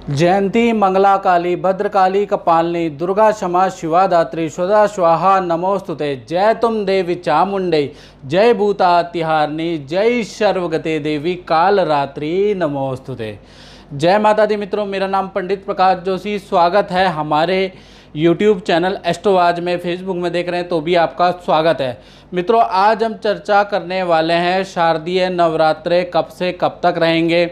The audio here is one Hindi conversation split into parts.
जयंती मंगला काली भद्रकाली कपालिनी दुर्गा क्षमा शिवा दात्री स्वदा स्वाहा नमोस्तुते। जय तुम देवी चामुंडे जय भूतातिहारिणी जय सर्वगते देवी काल रात्रि नमोस्तुते। जय माता दी मित्रों, मेरा नाम पंडित प्रकाश जोशी। स्वागत है हमारे YouTube चैनल एस्ट्रोवाज में। फेसबुक में देख रहे हैं तो भी आपका स्वागत है। मित्रों, आज हम चर्चा करने वाले हैं शारदीय नवरात्रे कब से कब तक रहेंगे,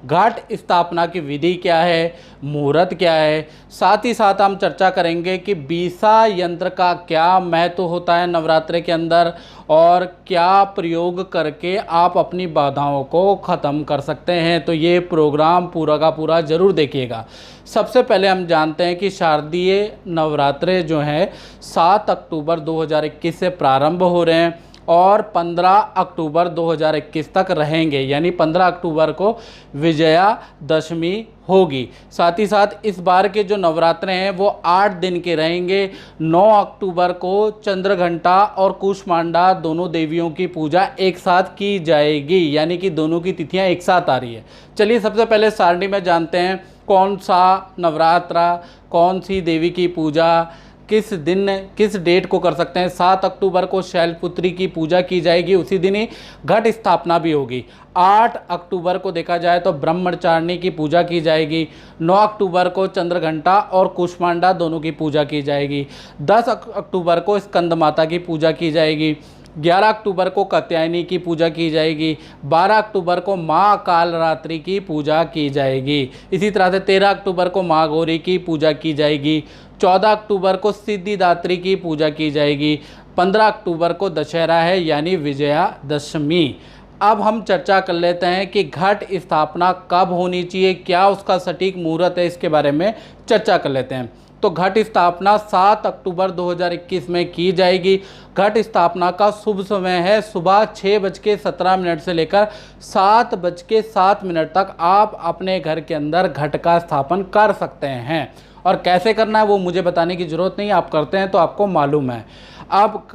घट स्थापना की विधि क्या है, मुहूर्त क्या है। साथ ही साथ हम चर्चा करेंगे कि बीसा यंत्र का क्या महत्व होता है नवरात्रे के अंदर और क्या प्रयोग करके आप अपनी बाधाओं को ख़त्म कर सकते हैं। तो ये प्रोग्राम पूरा का पूरा ज़रूर देखिएगा। सबसे पहले हम जानते हैं कि शारदीय नवरात्रे जो हैं 7 अक्टूबर 2021 से प्रारंभ हो रहे हैं और 15 अक्टूबर 2021 तक रहेंगे, यानी 15 अक्टूबर को विजयादशमी होगी। साथ ही साथ इस बार के जो नवरात्रे हैं वो 8 दिन के रहेंगे। 9 अक्टूबर को चंद्रघंटा और कूष्मांडा दोनों देवियों की पूजा एक साथ की जाएगी, यानी कि दोनों की तिथियां एक साथ आ रही है। चलिए सबसे पहले सारणी में जानते हैं कौन सा नवरात्रा, कौन सी देवी की पूजा किस दिन किस डेट को कर सकते हैं। 7 अक्टूबर को शैलपुत्री की पूजा की जाएगी, उसी दिन ही घट स्थापना भी होगी। 8 अक्टूबर को देखा जाए तो ब्रह्मचारिणी की पूजा की जाएगी। 9 अक्टूबर को चंद्रघंटा और कूष्मांडा दोनों की पूजा की जाएगी। 10 अक्टूबर को स्कंद माता की पूजा की जाएगी। 11 अक्टूबर को कात्यायनी की पूजा की जाएगी। 12 अक्टूबर को माँ काल रात्रि की पूजा की जाएगी। इसी तरह से 13 अक्टूबर को माँ गौरी की पूजा की जाएगी। 14 अक्टूबर को सिद्धिदात्री की पूजा की जाएगी। 15 अक्टूबर को दशहरा है, यानी विजयादशमी। अब हम चर्चा कर लेते हैं कि घट स्थापना कब होनी चाहिए, क्या उसका सटीक मुहूर्त है, इसके बारे में चर्चा कर लेते हैं। तो घट स्थापना 7 अक्टूबर 2021 में की जाएगी। घट स्थापना का शुभ समय है सुबह 6:17 से लेकर 7:07 तक आप अपने घर के अंदर घट का स्थापन कर सकते हैं। और कैसे करना है वो मुझे बताने की ज़रूरत नहीं, आप करते हैं तो आपको मालूम है। अब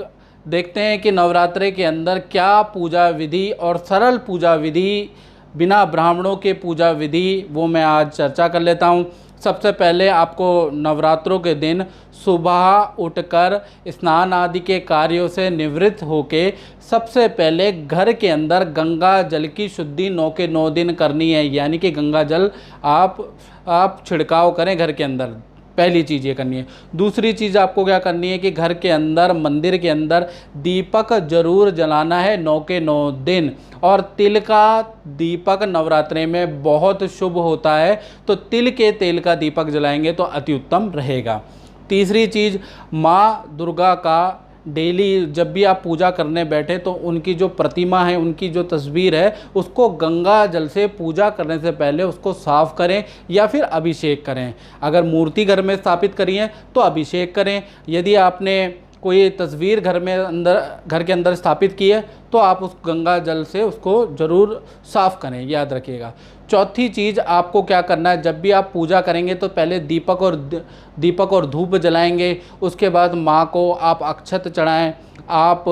देखते हैं कि नवरात्रे के अंदर क्या पूजा विधि और सरल पूजा विधि, बिना ब्राह्मणों के पूजा विधि, वो मैं आज चर्चा कर लेता हूँ। सबसे पहले आपको नवरात्रों के दिन सुबह उठकर स्नान आदि के कार्यों से निवृत्त होके सबसे पहले घर के अंदर गंगा जल की शुद्धि 9 के 9 दिन करनी है, यानी कि गंगा जल आप छिड़काव करें घर के अंदर। पहली चीज़ ये करनी है। दूसरी चीज़ आपको क्या करनी है कि घर के अंदर मंदिर के अंदर दीपक जरूर जलाना है 9 के 9 दिन। और तिल का दीपक नवरात्रे में बहुत शुभ होता है, तो तिल के तेल का दीपक जलाएंगे तो अति उत्तम रहेगा। तीसरी चीज़, माँ दुर्गा का डेली जब भी आप पूजा करने बैठे तो उनकी जो प्रतिमा है, उनकी जो तस्वीर है, उसको गंगा जल से पूजा करने से पहले उसको साफ़ करें या फिर अभिषेक करें। अगर मूर्ति घर में स्थापित करी है तो अभिषेक करें। यदि आपने कोई तस्वीर घर के अंदर स्थापित की है तो आप उस गंगा जल से उसको ज़रूर साफ़ करें, याद रखिएगा। चौथी चीज़ आपको क्या करना है, जब भी आप पूजा करेंगे तो पहले दीपक और धूप जलाएंगे। उसके बाद माँ को आप अक्षत चढ़ाएं, आप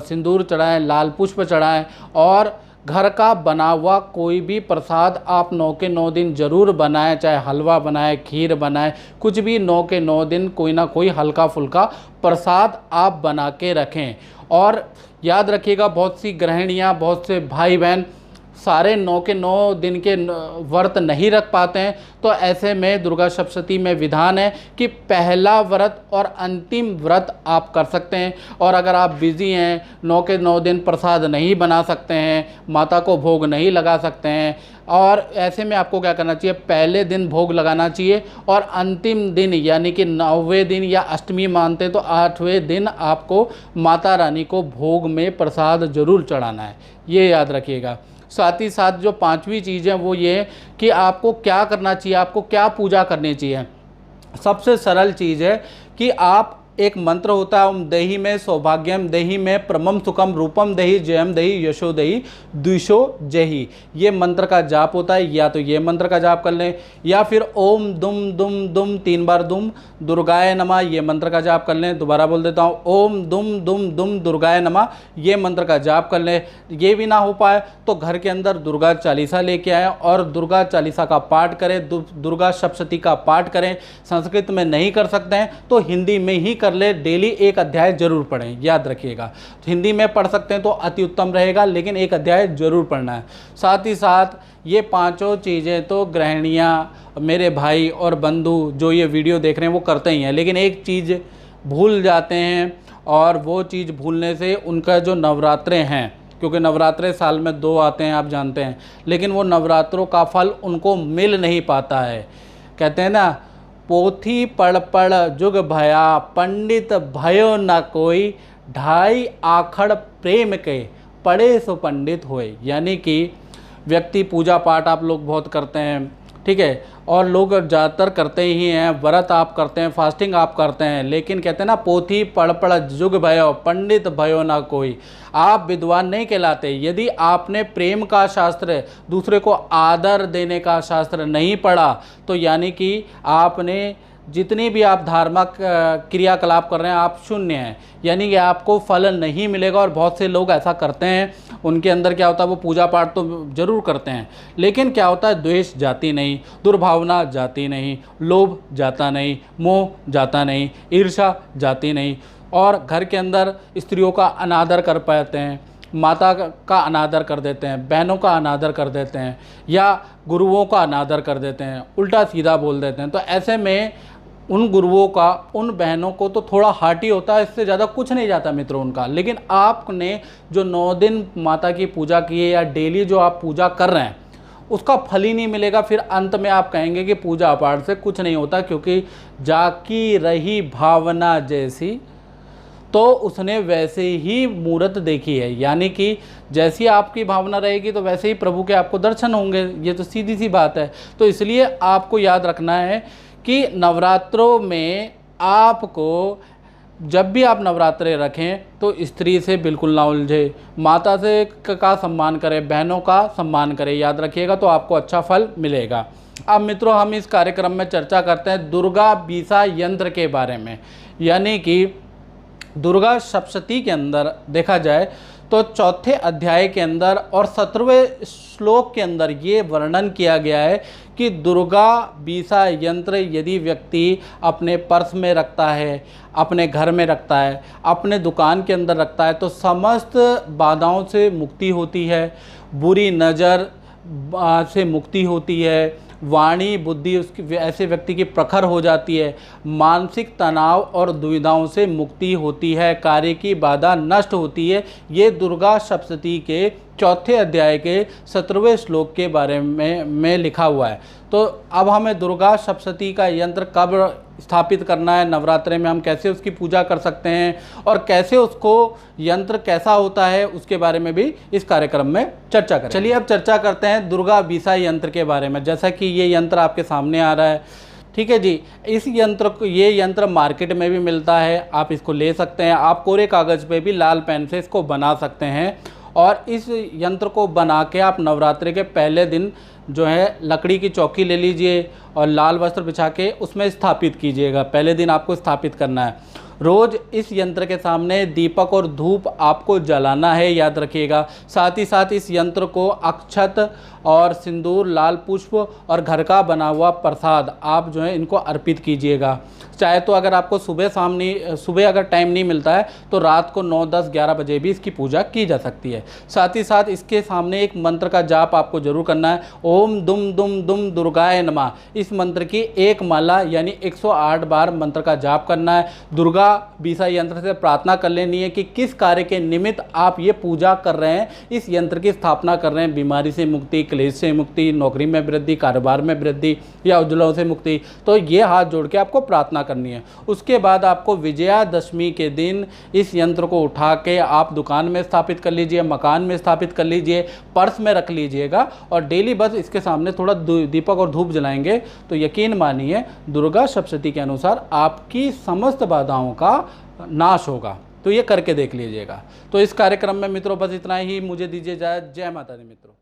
सिंदूर चढ़ाएं, लाल पुष्प चढ़ाएं और घर का बना हुआ कोई भी प्रसाद आप 9 के 9 दिन ज़रूर बनाएं, चाहे हलवा बनाएं, खीर बनाएं, कुछ भी 9 के 9 दिन कोई ना कोई हल्का फुल्का प्रसाद आप बना के रखें। और याद रखिएगा, बहुत सी गृहिणियाँ, बहुत से भाई बहन सारे 9 के 9 दिन के व्रत नहीं रख पाते हैं, तो ऐसे में दुर्गा सप्तशती में विधान है कि पहला व्रत और अंतिम व्रत आप कर सकते हैं। और अगर आप बिज़ी हैं, 9 के 9 दिन प्रसाद नहीं बना सकते हैं, माता को भोग नहीं लगा सकते हैं, और ऐसे में आपको क्या करना चाहिए, पहले दिन भोग लगाना चाहिए और अंतिम दिन यानी कि 9वें दिन या अष्टमी मानते तो 8वें दिन आपको माता रानी को भोग में प्रसाद जरूर चढ़ाना है, ये याद रखिएगा। साथ ही साथ जो 5वीं चीज़ है वो ये कि आपको क्या करना चाहिए, आपको क्या पूजा करनी चाहिए। सबसे सरल चीज़ है कि आप एक मंत्र होता है, ओम देहि में सौभाग्यम देहि में परमम सुखम रूपम देहि जयम देहि यशो देहि द्विषो जहि। ये मंत्र का जाप होता है। या तो ये मंत्र का जाप कर लें, या फिर ओम दुम दुम दुम 3 बार दुम दुर्गाय नमः, ये मंत्र का जाप कर लें। दोबारा बोल देता हूँ, ओम दुम दुम दुम दुर्गाय नमः, ये मंत्र का जाप कर लें। ये भी ना हो पाए तो घर के अंदर दुर्गा चालीसा लेके आए और दुर्गा चालीसा का पाठ करें, दुर्गा सप्तशती का पाठ करें। संस्कृत में नहीं कर सकते हैं तो हिंदी में ही कर ले, डेली एक अध्याय जरूर पढ़ें, याद रखिएगा। तो हिंदी में पढ़ सकते हैं तो अति उत्तम रहेगा, लेकिन एक अध्याय जरूर पढ़ना है। साथ ही साथ ये 5 चीज़ें तो गृहिणियाँ, मेरे भाई और बंधु जो ये वीडियो देख रहे हैं वो करते ही हैं, लेकिन एक चीज़ भूल जाते हैं, और वो चीज़ भूलने से उनका जो नवरात्रे हैं, क्योंकि नवरात्रे साल में 2 आते हैं आप जानते हैं, लेकिन वो नवरात्रों का फल उनको मिल नहीं पाता है। कहते हैं ना, पोथी पढ़ पढ़ जुग भया पंडित भयो न कोई, 2.5 आखड़ प्रेम के पढ़े सो पंडित होए। यानी कि व्यक्ति पूजा पाठ आप लोग बहुत करते हैं, ठीक है, और लोग ज़्यादातर करते ही हैं, व्रत आप करते हैं, फास्टिंग आप करते हैं, लेकिन कहते हैं ना, पोथी पढ़ पढ़ जुग भयो पंडित भयो ना कोई, आप विद्वान नहीं कहलाते। यदि आपने प्रेम का शास्त्र, दूसरे को आदर देने का शास्त्र नहीं पढ़ा, तो यानी कि आपने जितनी भी आप धार्मिक क्रियाकलाप कर रहे हैं आप शून्य हैं, यानी कि आपको फल नहीं मिलेगा। और बहुत से लोग ऐसा करते हैं, उनके अंदर क्या होता है, वो पूजा पाठ तो जरूर करते हैं, लेकिन क्या होता है, द्वेष जाती नहीं, दुर्भावना जाती नहीं, लोभ जाता नहीं, मोह जाता नहीं, ईर्ष्या जाती नहीं, और घर के अंदर स्त्रियों का अनादर कर पाते हैं, माता का अनादर कर देते हैं, बहनों का अनादर कर देते हैं, या गुरुओं का अनादर कर देते हैं, उल्टा सीधा बोल देते हैं। तो ऐसे में उन गुरुओं का, उन बहनों को तो थोड़ा हार्टी होता है, इससे ज़्यादा कुछ नहीं जाता मित्रों उनका। लेकिन आपने जो 9 दिन माता की पूजा की है, या डेली जो आप पूजा कर रहे हैं, उसका फल ही नहीं मिलेगा। फिर अंत में आप कहेंगे कि पूजा पाठ से कुछ नहीं होता, क्योंकि जाकी रही भावना जैसी तो उसने वैसे ही मूरत देखी है। यानी कि जैसी आपकी भावना रहेगी तो वैसे ही प्रभु के आपको दर्शन होंगे, ये तो सीधी सी बात है। तो इसलिए आपको याद रखना है कि नवरात्रों में आपको, जब भी आप नवरात्रे रखें तो स्त्री से बिल्कुल ना उलझे, माता से का सम्मान करें, बहनों का सम्मान करें, याद रखिएगा, तो आपको अच्छा फल मिलेगा। अब मित्रों, हम इस कार्यक्रम में चर्चा करते हैं दुर्गा बीसा यंत्र के बारे में। यानी कि दुर्गा सप्तशती के अंदर देखा जाए तो 4थे अध्याय के अंदर और 17वें श्लोक के अंदर ये वर्णन किया गया है कि दुर्गा बीसा यंत्र यदि व्यक्ति अपने पर्स में रखता है, अपने घर में रखता है, अपने दुकान के अंदर रखता है, तो समस्त बाधाओं से मुक्ति होती है, बुरी नज़र से मुक्ति होती है, वाणी बुद्धि उसकी ऐसे व्यक्ति की प्रखर हो जाती है, मानसिक तनाव और दुविधाओं से मुक्ति होती है, कार्य की बाधा नष्ट होती है। ये दुर्गा सप्तशती के 4थे अध्याय के 17वें श्लोक के बारे में लिखा हुआ है। तो अब हमें दुर्गा सप्तशती का यंत्र कब स्थापित करना है, नवरात्रे में हम कैसे उसकी पूजा कर सकते हैं, और कैसे उसको यंत्र कैसा होता है, उसके बारे में भी इस कार्यक्रम में चर्चा करें। चलिए अब चर्चा करते हैं दुर्गा बीसा यंत्र के बारे में। जैसा कि ये यंत्र आपके सामने आ रहा है, ठीक है जी, इस यंत्र को, ये यंत्र मार्केट में भी मिलता है, आप इसको ले सकते हैं। आप कोरे कागज़ पे भी लाल पेन से इसको बना सकते हैं, और इस यंत्र को बना के आप नवरात्रि के पहले दिन जो है लकड़ी की चौकी ले लीजिए और लाल वस्त्र बिछा के उसमें स्थापित कीजिएगा। पहले दिन आपको स्थापित करना है। रोज़ इस यंत्र के सामने दीपक और धूप आपको जलाना है, याद रखिएगा। साथ ही साथ इस यंत्र को अक्षत और सिंदूर, लाल पुष्प और घर का बना हुआ प्रसाद आप जो है इनको अर्पित कीजिएगा। चाहे तो अगर आपको सुबह अगर टाइम नहीं मिलता है तो रात को 9, 10, 11 बजे भी इसकी पूजा की जा सकती है। साथ ही साथ इसके सामने एक मंत्र का जाप आपको जरूर करना है, ओम दुम दुम दुम दुर्गाय नमः। इस मंत्र की एक माला यानी 108 बार मंत्र का जाप करना है। दुर्गा बीसा यंत्र से प्रार्थना कर लेनी है कि किस कार्य के निमित्त आप ये पूजा कर रहे हैं, इस यंत्र की स्थापना कर रहे हैं, बीमारी से मुक्ति, क्लेश से मुक्ति, नौकरी में वृद्धि, कारोबार में वृद्धि या उज्ज्वलों से मुक्ति, तो ये हाथ जोड़ के आपको प्रार्थना करनी है। उसके बाद आपको विजयादशमी के दिन इस यंत्र को उठा के आप दुकान में स्थापित कर लीजिए, मकान में स्थापित कर लीजिए, पर्स में रख लीजिएगा, और डेली बस इसके सामने थोड़ा दीपक और धूप जलाएंगे तो यकीन मानिए दुर्गा सप्तशती के अनुसार आपकी समस्त बाधाओं का नाश होगा। तो ये करके देख लीजिएगा। तो इस कार्यक्रम में मित्रों बस इतना ही, मुझे दीजिए इजाज़त। जय माता दी मित्रों।